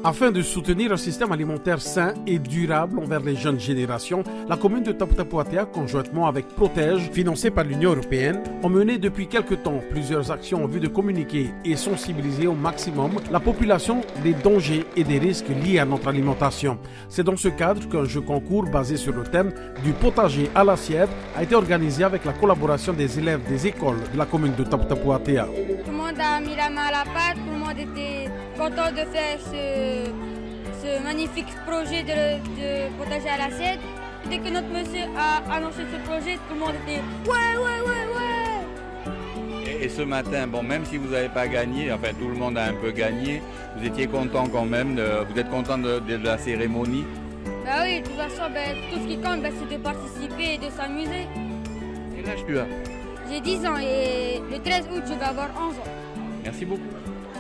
Afin de soutenir un système alimentaire sain et durable envers les jeunes générations, la commune de Tapu-Tapu-Atea, conjointement avec Protège, financée par l'Union européenne, ont mené depuis quelque temps plusieurs actions en vue de communiquer et sensibiliser au maximum la population des dangers et des risques liés à notre alimentation. C'est dans ce cadre qu'un jeu concours basé sur le thème du potager à l'assiette a été organisé avec la collaboration des élèves des écoles de la commune de Tapu-Tapu-Atea. Tout le monde a mis la main à la pâte, tout le monde était content de faire ce magnifique projet de potager à l'assiette. Dès que notre monsieur a annoncé ce projet, tout le monde était ouais. Et ce matin, bon, même si vous n'avez pas gagné, enfin tout le monde a un peu gagné, vous étiez content quand même, vous êtes content de la cérémonie? Bah oui, de toute façon, tout ce qui compte, c'est de participer et de s'amuser. Quel âge tu as? J'ai 10 ans et le 13 août, je vais avoir 11 ans. Merci beaucoup.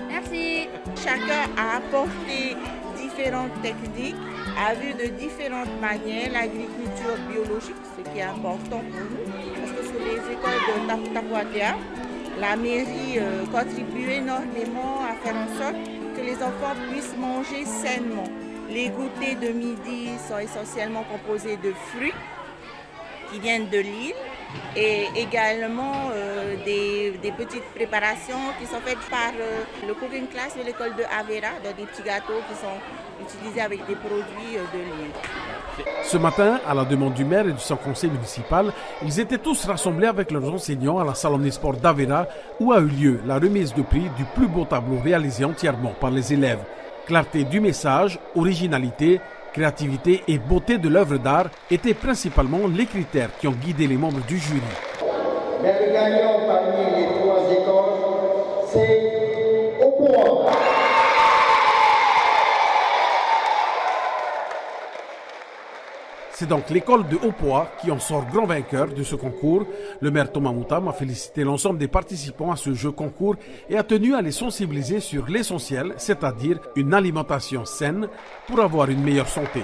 Merci. Chacun a apporté différentes techniques, a vu de différentes manières l'agriculture biologique, ce qui est important pour nous. Parce que sur les écoles de Tapu-Tapu-Atea, la mairie contribue énormément à faire en sorte que les enfants puissent manger sainement. Les goûters de midi sont essentiellement composés de fruits qui viennent de l'île et également des petites préparations qui sont faites par le cooking class de l'école de Avera, donc des petits gâteaux qui sont utilisés avec des produits de l'île. Ce matin, à la demande du maire et du son conseil municipal, ils étaient tous rassemblés avec leurs enseignants à la salle omnisport d'Avera où a eu lieu la remise de prix du plus beau tableau réalisé entièrement par les élèves. Clarté du message, originalité, créativité et beauté de l'œuvre d'art étaient principalement les critères qui ont guidé les membres du jury. Mais le gagnant parmi les trois écoles, c'est Opoa. C'est donc l'école de Opoa qui en sort grand vainqueur de ce concours. Le maire Thomas Moutam a félicité l'ensemble des participants à ce jeu concours et a tenu à les sensibiliser sur l'essentiel, c'est-à-dire une alimentation saine pour avoir une meilleure santé.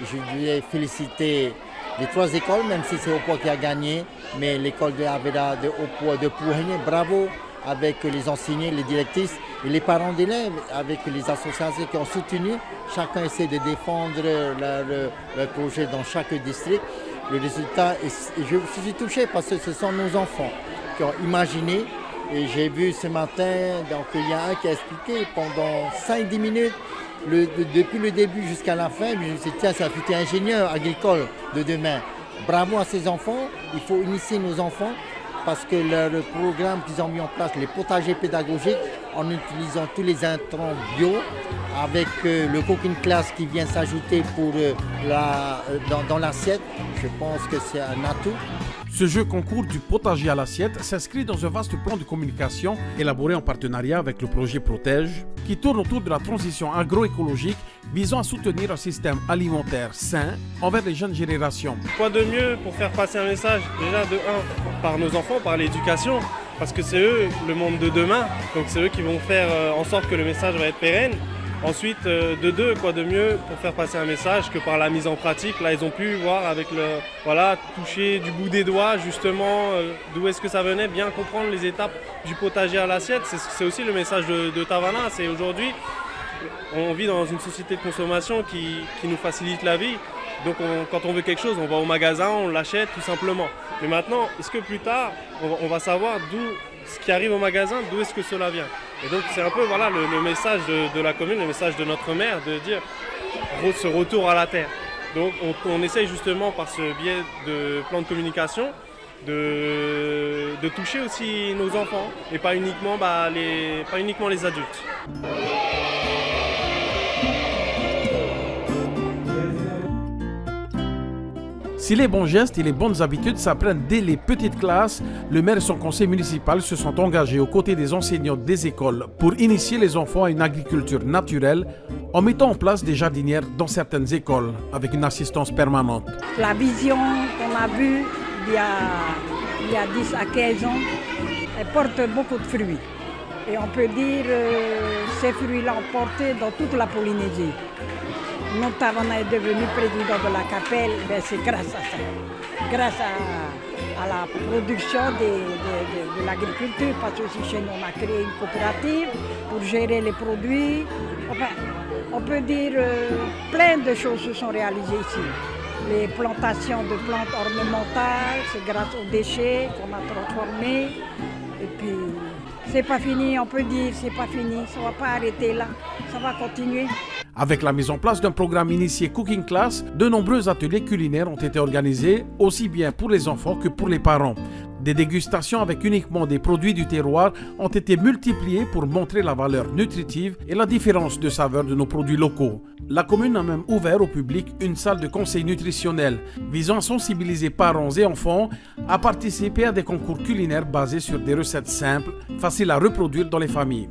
Je voulais féliciter les trois écoles, même si c'est Opoa qui a gagné, mais l'école de Avera, de Opoa, de Pouhigné, bravo, avec les enseignants, les directrices et les parents d'élèves, avec les associations qui ont soutenu. Chacun essaie de défendre leur projet dans chaque district. Le résultat, je suis touché parce que ce sont nos enfants qui ont imaginé. Et j'ai vu ce matin, donc il y a un qui a expliqué pendant 5-10 minutes, depuis le début jusqu'à la fin, je me suis dit, tiens, c'est un futur ingénieur agricole de demain. Bravo à ces enfants, il faut initier nos enfants. Parce que le programme qu'ils ont mis en place, les potagers pédagogiques, en utilisant tous les intrants bio, avec le cooking class qui vient s'ajouter pour dans l'assiette, je pense que c'est un atout. Ce jeu concours du potager à l'assiette s'inscrit dans un vaste plan de communication élaboré en partenariat avec le projet Protège, qui tourne autour de la transition agroécologique visant à soutenir un système alimentaire sain envers les jeunes générations. Quoi de mieux pour faire passer un message, déjà de 1, par nos enfants, par l'éducation, parce que c'est eux le monde de demain, donc c'est eux qui vont faire en sorte que le message va être pérenne. Ensuite, de 2, quoi de mieux pour faire passer un message que par la mise en pratique. Là, ils ont pu voir avec toucher du bout des doigts justement d'où est-ce que ça venait, bien comprendre les étapes du potager à l'assiette. C'est aussi le message de Tavana. C'est aujourd'hui, on vit dans une société de consommation qui nous facilite la vie. Donc quand on veut quelque chose, on va au magasin, on l'achète tout simplement. Mais maintenant, est-ce que plus tard, on va savoir d'où ce qui arrive au magasin, d'où est-ce que cela vient? Et donc c'est un peu le message de la commune, le message de notre maire, de dire ce retour à la terre. Donc on essaye justement par ce biais de plan de communication de toucher aussi nos enfants et pas uniquement les adultes. Si les bons gestes et les bonnes habitudes s'apprennent dès les petites classes, le maire et son conseil municipal se sont engagés aux côtés des enseignants des écoles pour initier les enfants à une agriculture naturelle en mettant en place des jardinières dans certaines écoles avec une assistance permanente. La vision qu'on a vue il y a 10 à 15 ans, elle porte beaucoup de fruits. Et on peut dire que ces fruits-là ont porté dans toute la Polynésie. Notre Tavana est devenu président de la Capelle, c'est grâce à ça, grâce à la production de l'agriculture, parce que chez nous on a créé une coopérative pour gérer les produits. Enfin, On peut dire plein de choses se sont réalisées ici. Les plantations de plantes ornementales, c'est grâce aux déchets qu'on a transformés. Et puis, c'est pas fini, on peut dire, c'est pas fini, ça va pas arrêter là, ça va continuer. Avec la mise en place d'un programme initié Cooking Class, de nombreux ateliers culinaires ont été organisés, aussi bien pour les enfants que pour les parents. Des dégustations avec uniquement des produits du terroir ont été multipliées pour montrer la valeur nutritive et la différence de saveur de nos produits locaux. La commune a même ouvert au public une salle de conseil nutritionnel visant à sensibiliser parents et enfants à participer à des concours culinaires basés sur des recettes simples, faciles à reproduire dans les familles.